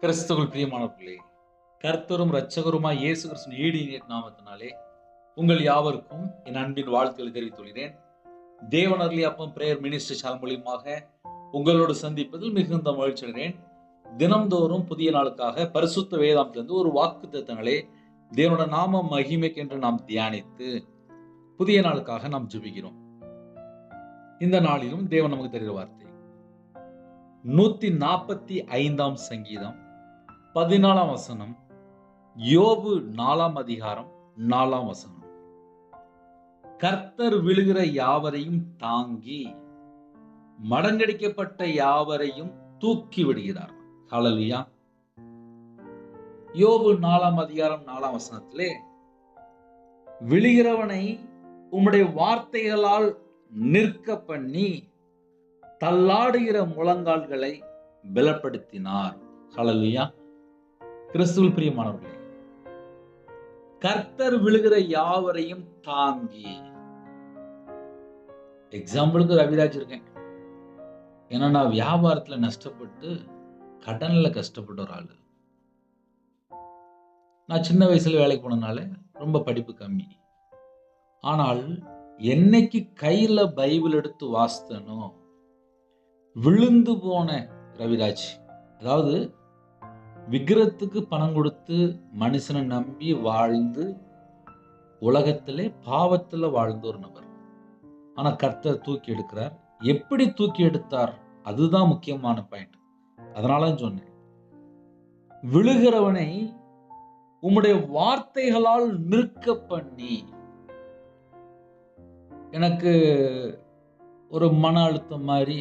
கிறிஸ்துவுக்குள் பிரியமானவர்களே, கர்த்தரும் இரட்சகருமாய் இயேசு கிறிஸ்துவின் ஈடிய நாமத்தினாலே உங்கள் யாவருக்கும் என் அன்பின் வாழ்த்துக்களை தெரிவித்துள்ளேன். தேவன் அருளிய அப்பம் பிரேயர் மினிஸ்ட்ரி சேனல் மூலியமாக உங்களோடு சந்திப்பதில் மிகுந்த மகிழ்ச்சி அடைகிறேன். தினம்தோறும் புதிய நாளுக்காக பரிசுத்த வேதாந்தத்திலிருந்து ஒரு வாக்குத்தத்தங்களை தேவனோட நாம மகிமைக்கென்று நாம் தியானித்து புதிய நாளுக்காக நாம் ஜெபிக்கிறோம். இந்த நாளிலும் தேவன் நமக்கு தருகிற வார்த்தை 145 சங்கீதம் 14 வசனம், யோபு 4 அதிகாரம் 4 வசனம். கர்த்தர் விழுகிற யாவரையும் தாங்கி மடங்கடிக்கப்பட்ட யாவரையும் தூக்கி விடுகிறார். ஹல்லேலூயா. யோபு 4 அதிகாரம் 4 வசனத்திலே, விழுகிறவனை உம்முடைய வார்த்தைகளால் நிற்க பண்ணி தள்ளாடுகிற முழங்கால்களை பலப்படுத்தினார். ஹல்லேலூயா. கிறிஸ்துவுக்குள் பிரியமானவர்களே, கர்த்தர் விழுகிற யாவரையும் தாங்கி. எக்ஸாம்பிளுக்கு ரவிராஜ் இருக்கேன். ஏன்னா நான் வியாபாரத்துல நஷ்டப்பட்டு கடன்ல கஷ்டப்பட்ட ஒரு ஆளு. நான் சின்ன வயசுல வேலைக்கு போனதுனால ரொம்ப படிப்பு கம்மி. ஆனால் என்னைக்கு கையில பைபிள் எடுத்து வாசித்தனோ விழுந்து போன ரவிராஜ், அதாவது விக்கிரத்துக்கு பணம் கொடுத்து மனுஷனை நம்பி வாழ்ந்து உலகத்திலே பாவத்துல வாழ்ந்த ஒரு நபர். ஆனா கர்த்தர் தூக்கி எடுக்கிறார். எப்படி தூக்கி எடுத்தார்? அதுதான் முக்கியமான பாயிண்ட். அதனால சொன்னேன், விழுகிறவனை உம்முடைய வார்த்தைகளால் நிற்க பண்ணி. எனக்கு ஒரு மன அழுத்தம் மாதிரி,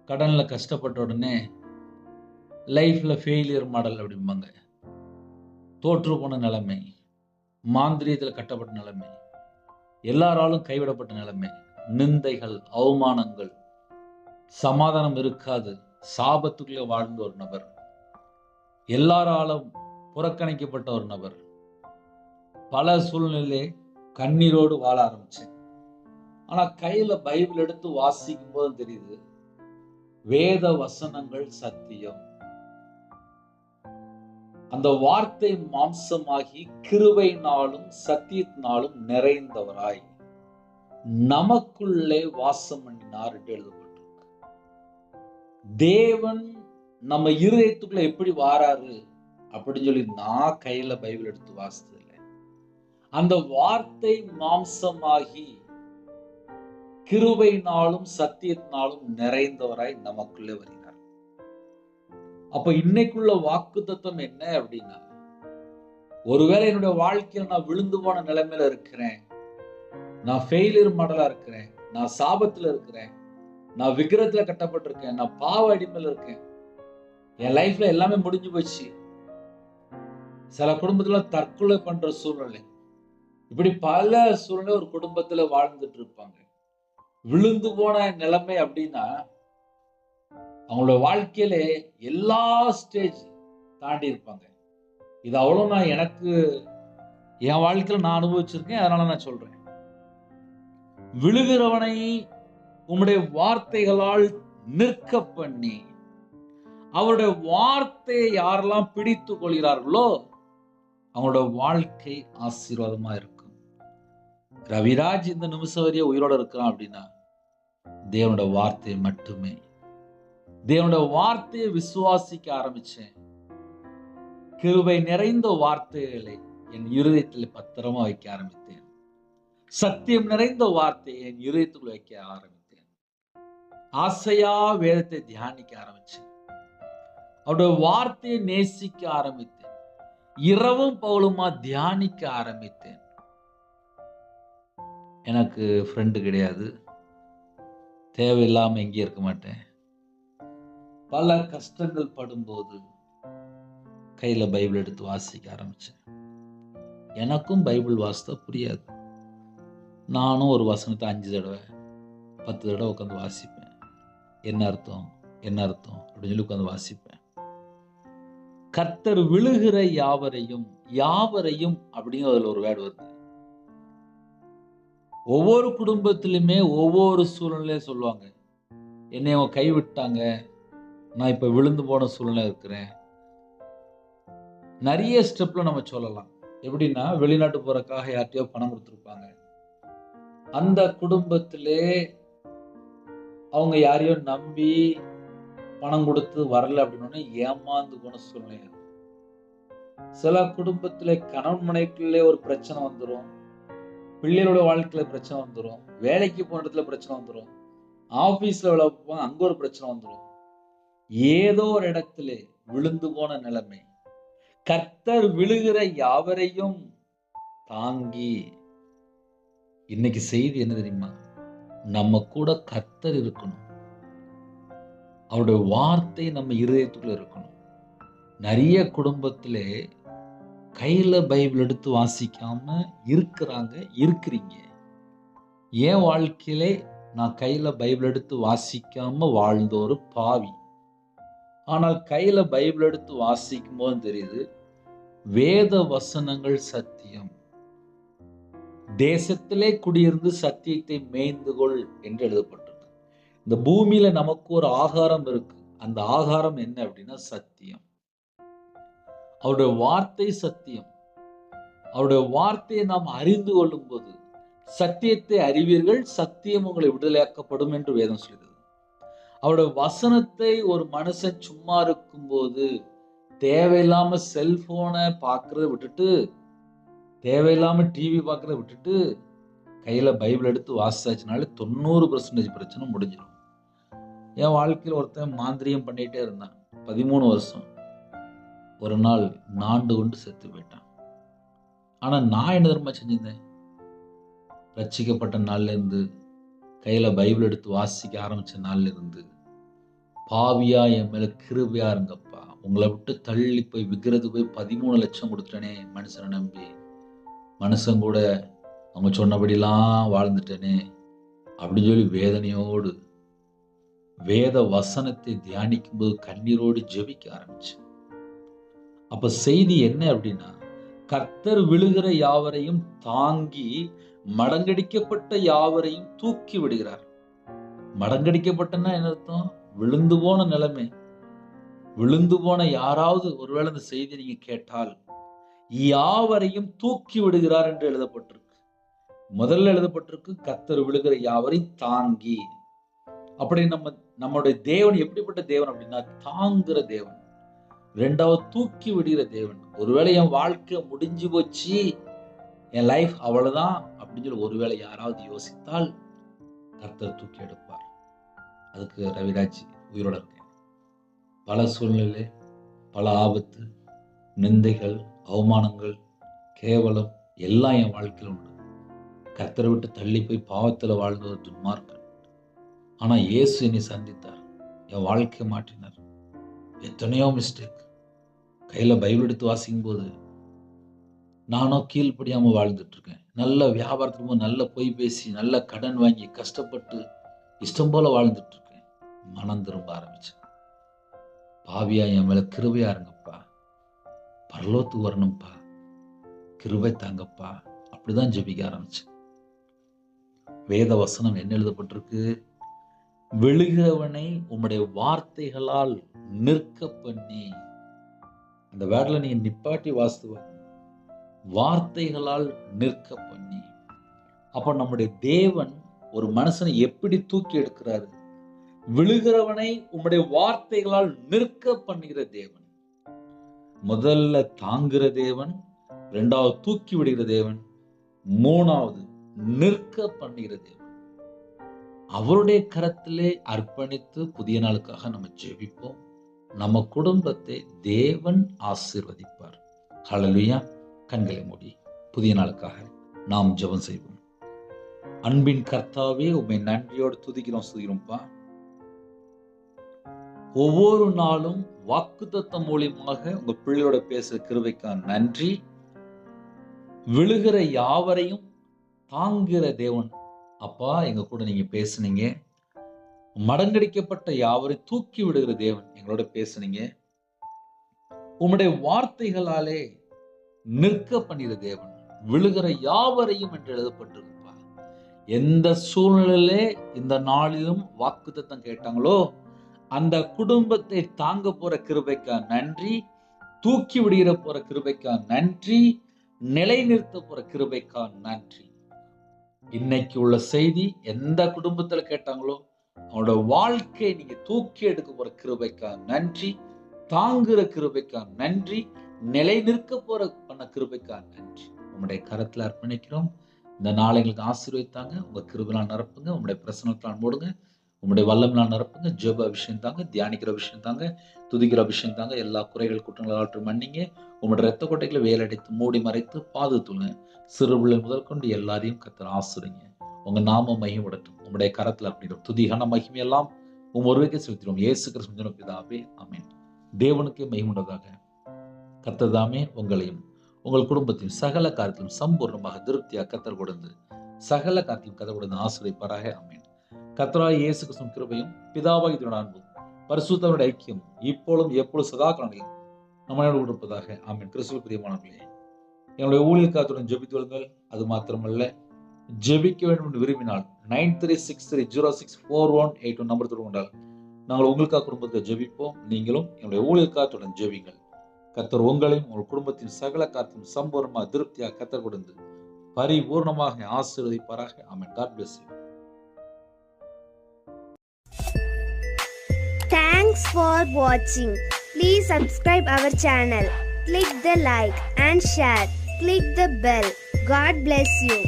கடன்ல கஷ்டப்பட்ட உடனே லைஃப்ல ஃபெயிலியர் மாடல் அப்படிம்பாங்க, தோற்று போன நிலைமை, மாந்திரியத்தில் கட்டப்பட்ட நிலைமை, எல்லாராலும் கைவிடப்பட்ட நிலைமை, நிந்தைகள், அவமானங்கள், சமாதானம் இருக்காது, சாபத்துக்குள்ளே வாழ்ந்த ஒரு நபர், எல்லாராலும் புறக்கணிக்கப்பட்ட ஒரு நபர். பல சூழ்நிலையிலே கண்ணீரோடு வாழ ஆரம்பிச்சேன். ஆனா கையில பைபிள் எடுத்து வாசிக்கும் போது தெரியுது, வேத வசனங்கள் சத்தியம். அந்த வார்த்தை மாம்சமாகி கிருபையினாலும் சத்தியத்தினாலும் நிறைந்தவராய் நமக்குள்ளே வாசம் பண்ணினார் என்று எழுதப்பட்டிருக்கு. தேவன் நம்ம இருதயத்துக்குள்ள எப்படி வாராரு அப்படின்னு சொல்லி நான் கையில பைபிள் எடுத்து வாசித்தது இல்லை. அந்த வார்த்தை மாம்சமாகி கிருபையினாலும் சத்தியத்தினாலும் நிறைந்தவராய் நமக்குள்ளே வருகிறார். அப்ப இன்னைக்குள்ள வாக்குத்தத்தம் என்ன அப்படின்னா, ஒருவேளை என்னுடைய வாழ்க்கையில நான் விழுந்து போன நிலைமையில இருக்கிறேன், நான் ஃபெயிலியர் மாடலா இருக்கிறேன், நான் சாபத்துல இருக்கிறேன், நான் விக்கிரத்துல கட்டப்பட்டிருக்கேன், நான் பாவ அடிமையில இருக்கேன், என் லைஃப்ல எல்லாமே முடிஞ்சு போச்சு, சில குடும்பத்துல தற்கொலை பண்ற சூழ்நிலை, இப்படி பல சூழ்நிலை ஒரு குடும்பத்துல வாழ்ந்துட்டு இருப்பாங்க. விழுந்து போன நிலைமை அப்படின்னா அவங்களோட வாழ்க்கையில எல்லா ஸ்டேஜ் தாண்டி இருப்பாங்க. இது அவ்வளவு நான் எனக்கு என் வாழ்க்கையில நான் அனுபவிச்சிருக்கேன். அதனால நான் சொல்றேன், விழுகிறவனை உம்முடைய வார்த்தைகளால் நிற்க பண்ணி. அவருடைய வார்த்தையை யாரெல்லாம் பிடித்து கொள்கிறார்களோ அவங்களோட வாழ்க்கை ஆசீர்வாதமா இருக்கும். ரவிராஜ் இந்த நிமிஷம் வரைய உயிரோட இருக்கிறான் அப்படின்னா தேவனோட வார்த்தை மட்டுமே. தேவனோட வார்த்தையை விசுவாசிக்க ஆரம்பிச்சேன். கிருபை நிறைந்த வார்த்தைகளை என் இருதயத்தில் பத்திரமா வைக்க ஆரம்பித்தேன். சத்தியம் நிறைந்த வார்த்தையை என் இருதயத்துக்குள் வைக்க ஆரம்பித்தேன். ஆசையா வேதத்தை தியானிக்க ஆரம்பிச்சேன். அவருடைய வார்த்தையை நேசிக்க ஆரம்பித்தேன். இரவும் பகலுமா தியானிக்க ஆரம்பித்தேன். எனக்கு ஃப்ரெண்டு கிடையாது, தேவையில்லாம எங்கேயும் இருக்க மாட்டேன். பல கஷ்டங்கள் படும்போது கையில பைபிள் எடுத்து வாசிக்க ஆரம்பிச்சேன். எனக்கும் பைபிள் வாசித்தா புரியாது. நானும் ஒரு வசனத்தை 5 தடவை 10 தடவை உட்காந்து வாசிப்பேன். என்ன அர்த்தம் என்ன அர்த்தம் அப்படின்னு சொல்லி உட்காந்து வாசிப்பேன். கர்த்தர் விழுகிற யாவரையும், யாவரையும் அப்படிங்கிற ஒரு வேர்டு வருது. ஒவ்வொரு குடும்பத்திலுமே ஒவ்வொரு சூழ்நிலையை சொல்லுவாங்க. என்னை அவங்க கைவிட்டாங்க, நான் இப்ப விழுந்து போன சூழ்நிலை இருக்கிறேன், நிறைய ஸ்டெப்ல நம்ம சொல்லலாம். எப்படின்னா, வெளிநாட்டு போறதுக்காக யார்கிட்டயோ பணம் கொடுத்துருப்பாங்க. அந்த குடும்பத்திலே அவங்க யாரையோ நம்பி பணம் கொடுத்து வரல அப்படின்னோடனே ஏமாந்து போன சூழ்நிலை இருக்கும். சில குடும்பத்திலே கணவன் மனைவிக்குள்ளே ஒரு பிரச்சனை வந்துரும். பிள்ளைகளோட வாழ்க்கையில பிரச்சனை வந்துரும். வேலைக்கு போன இடத்துல பிரச்சனை வந்துரும். ஆபீஸ்ல வேலை பார்ப்பாங்க, அங்க ஒரு பிரச்சனை வந்துரும். ஏதோ ஒரு இடத்திலே விழுந்து போன நிலைமை. கர்த்தர் விழுகிற யாவரையும் தாங்கி. இன்னைக்கு செய்தி என்ன தெரியுமா? நம்ம கூட கர்த்தர் இருக்கணும். அவருடைய வார்த்தை நம்ம இருதயத்துக்குள்ள இருக்கணும். நிறைய குடும்பத்திலே கையில பைபிள் எடுத்து வாசிக்காம இருக்கிறீங்க. என் வாழ்க்கையிலே நான் கையில பைபிள் எடுத்து வாசிக்காம வாழ்ந்த ஒரு பாவி. ஆனால் கையில பைபிள் எடுத்து வாசிக்கும் போது தெரியுது, வேத வசனங்கள் சத்தியம். தேசத்திலே குடியிருந்து சத்தியத்தை மேய்ந்து கொள் என்று எழுதப்பட்டிருக்கு. இந்த பூமியில நமக்கு ஒரு ஆகாரம் இருக்கு. அந்த ஆகாரம் என்ன அப்படின்னா சத்தியம். அவருடைய வார்த்தை சத்தியம். அவருடைய வார்த்தையை நாம் அறிந்து கொள்ளும் போது சத்தியத்தை அறிவீர்கள், சத்தியம் உங்களை விடுதலையாக்கப்படும் என்று வேதம் சொல்கிறது. அவருடைய வசனத்தை ஒரு மனுஷன் சும்மா இருக்கும் போது தேவையில்லாம செல்போனை பார்க்கறத விட்டுட்டு, தேவையில்லாம டிவி பார்க்கறத விட்டுட்டு கையில பைபிள் எடுத்து வாசிச்சாச்சுனாலே 90% பிரச்சனை முடிஞ்சிடும். என் வாழ்க்கையில் ஒருத்தன் மாந்திரியம் பண்ணிட்டே இருந்தான் 13 வருஷம். ஒரு நாள் நாண்டு கொண்டு செத்து போயிட்டான். ஆனா நான் என்ன தெரியுமா செஞ்சிருந்தேன்? ரட்சிக்கப்பட்ட நாள்ல இருந்து, கையில பைபிள் எடுத்து வாசிக்க ஆரம்பிச்ச நாள்ல இருந்து, பாவியா என் மேல கிருபையா இருங்கப்பா, உங்களை விட்டு தள்ளி போய் விக்கிறது போய் 13 லட்சம் கொடுத்துட்டேனே மனுஷனை நம்பி, மனுஷன் கூட அவங்க சொன்னபடிலாம் வாழ்ந்துட்டேனே அப்படின்னு சொல்லி வேதனையோடு வேத வசனத்தை தியானிக்கும் போது கண்ணீரோடு ஜெபிக்க ஆரம்பிச்சேன். அப்ப செய்தி என்ன அப்படின்னா, கர்த்தர் விழுகிற யாவரையும் தாங்கி மடங்கடிக்கப்பட்ட யாவரையும் தூக்கி விடுகிறார். மடங்கடிக்கப்பட்டன்னா என்ன அர்த்தம்? விழுந்து போன நிலைமை. விழுந்து போன யாராவது ஒருவேளை இந்த செய்தி நீங்க கேட்டால், யாவரையும் தூக்கி விடுகிறார் என்று எழுதப்பட்டிருக்கு. முதல்ல எழுதப்பட்டிருக்கு கர்த்தர் விழுகிற யாவரையும் தாங்கி. அப்படி நம்முடைய தேவன் எப்படிப்பட்ட தேவன் அப்படின்னா, தாங்குகிற தேவன். ரெண்டாவது தூக்கி விடுகிற தேவன். ஒருவேளை என் வாழ்க்கை முடிஞ்சு போச்சு, என் லைஃப் அவ்வளவுதான் அப்படின்னு சொல்லி ஒருவேளை யாராவது யோசித்தால் கர்த்தர் தூக்கி எடுப்பார். அதுக்கு ரவிராஜ் உயிரோட இருக்கேன். பல சூழ்நிலை, பல ஆபத்து, நிந்தைகள், அவமானங்கள், கேவலம் எல்லாம் என் வாழ்க்கையில் உண்டு. கர்த்தரை விட்டு தள்ளி போய் பாவத்துல வாழ்ந்த ஒரு துன்மார்க்கன். ஆனா இயேசு என்னை சந்தித்தார், என் வாழ்க்கையை மாற்றினார். எத்தனையோ மிஸ்டேக். கையில பைபிள் எடுத்து வாசிக்கும் போது நானும் கீழ்ப்படியாம வாழ்ந்துட்டு இருக்கேன். நல்ல வியாபாரத்துக்கு போது நல்ல பொய் பேசி, நல்ல கடன் வாங்கி, கஷ்டப்பட்டு இஷ்டம் போல வாழ்ந்துட்டு இருக்கேன். மனம் திரும்ப ஆரம்பிச்சேன். பாவியா என் மேல கிருபையா இருங்கப்பா, பரலோகத்துக்கு வரணும்ப்பா, கிருபை தாங்கப்பா, அப்படிதான் ஜெபிக்க ஆரம்பிச்சேன். வேத வசனம் என்ன எழுதப்பட்டிருக்கு? விழுகிறவனை உம்முடைய வார்த்தைகளால் நிற்க பண்ணி. அந்த வேர்ட்ல நீங்க நிப்பாட்டி வாசித்து வார்த்தைகளால் நிற்க பண்ணி. அப்ப நம்முடைய தேவன் ஒரு மனுஷனை எப்படி தூக்கி எடுக்கிறாரு? விழுகிறவனை உம்முடைய வார்த்தைகளால் நிற்க பண்ணுகிற தேவன். முதல்ல தாங்குகிற தேவன், இரண்டாவது தூக்கி விடுகிற தேவன், மூணாவது நிற்க பண்ணுகிற தேவன். அவருடைய கரத்திலே அர்ப்பணித்து புதிய நாளுக்காக நம்ம ஜெபிப்போம். நம்ம குடும்பத்தை தேவன் ஆசீர்வதிப்பார். ஹல்லேலூயா. கண்களை மூடி புதிய நாளுக்காக நாம் ஜெபம் செய்வோம். அன்பின் கர்த்தாவே, உம்மை நன்றியோடு துதிக்கிறோம்ப்பா. ஒவ்வொரு நாளும் வாக்குத்தத்தம் மூலியமாக உங்க பிள்ளையோட பேசுற கிருபைக்காக நன்றி. விழுகிற யாவரையும் தாங்குகிற தேவன் அப்பா, எங்க கூட நீங்க பேசுனீங்க. மடங்கடிக்கப்பட்ட யாவரையும் தூக்கி விடுகிற தேவன் எங்களோட பேசுனீங்க. உம்முடைய வார்த்தைகளாலே நிற்க பண்ணுகிற தேவன், விழுகிற யாவரையும் என்று எழுதப்பட்டிருப்பா. எந்த சூழ்நிலையிலே இந்த நாளிலும் வாக்குத்தத்தம் கேட்டாங்களோ அந்த குடும்பத்தை தாங்க போற கிருபைக்காக நன்றி. தூக்கி விடுகிற போற கிருபைக்கா நன்றி, நிலைநிறுத்த போற கிருபைக்கா நன்றி. இன்னைக்கு உள்ள செய்தி எந்த குடும்பத்துல கேட்டாங்களோ அவனோட வாழ்க்கையை நீங்க தூக்கி எடுக்க போற கிருபைக்கா நன்றி, தாங்குற கிருபைக்கா நன்றி, நிலை நிற்க போற பண்ண கிருபைக்கா நன்றி. உங்களுடைய கரத்துல அர்ப்பணிக்கிறோம். இந்த நாளை எங்களுக்கு ஆசீர்வதித்தாங்க. உங்க கிருபையால் நிரப்புங்க. உங்களுடைய பிரசன்னத்தால் மூடுங்க. உங்களுடைய வல்லமையால் நிரப்புங்க. ஜெப அபிஷேகம் தாங்க, தியானிக்கிற விஷயம் தாங்க, துதிக்கிற விஷயம் தாங்க. எல்லா குறைகள் குற்றங்களாற்று மன்னிங்க. உங்களுடைய ரத்த கொட்டைகளை வேலடைத்து மூடி மறைத்து பாதுகாத்துங்க. சிறு பிள்ளை முதல் கொண்டு எல்லாரையும் கர்த்தர் ஆசீர்வதிங்க. உங்க நாம மகிமைப்படட்டும். உங்களுடைய கரத்துல அப்படின்றோம். துதிகான மகிமையெல்லாம் ஒருவருக்கே செலுத்திடுவோம். இயேசு கிறிஸ்து பிதாவே, ஆமென். தேவனுக்கே மகிமையுண்டதாக. கர்த்தர் தாமே உங்களையும் உங்கள் குடும்பத்தையும் சகல காரியத்திலும் சம்பூர்ணமாக திருப்தியாக கர்த்தர் கொடுத்து சகல காரியத்திலும் கர்த்தர் கொடுத்து ஆசீர்வதிப்பாராக, ஆமென். கர்த்தராகிய இயேசு கிறிஸ்துவின் கிருபையும் பிதாவாகிய அன்பும் பரிசுத்தவருடைய ஐக்கியம் இப்பொழுதும் எப்பொழுதும் சதா காலங்களிலும் நம்மளோடு கொடுப்பதாக, ஆமென். கிறிஸ்துவுக்குள் பிரியமானவர்களே, என்னுடைய ஊழியக்காரத்துடன் ஜெபித்து கொள்ளுங்கள். அது மாத்திரமல்ல, ஜெபிக்க வேண்டும் என்று விரும்பினால் 9363064181 நம்பர் தொடர்பு கொண்டால் நாங்கள் உங்களுக்காக குடும்பத்தை ஜெபிப்போம். நீங்களும் என்னுடைய ஊழியக்காரத்துடன் ஜெபிங்கள். கர்த்தர் உங்களையும் உங்கள் குடும்பத்தின் சகல காரியத்தையும் சம்பூர்ணமாக திருப்தியாக கர்த்தர் கொடுத்து பரிபூர்ணமாக ஆசீர்வதிப்பாராக, ஆமென். God bless you. Thanks for watching. Please subscribe our channel. Click the like and share. Click the bell. God bless you.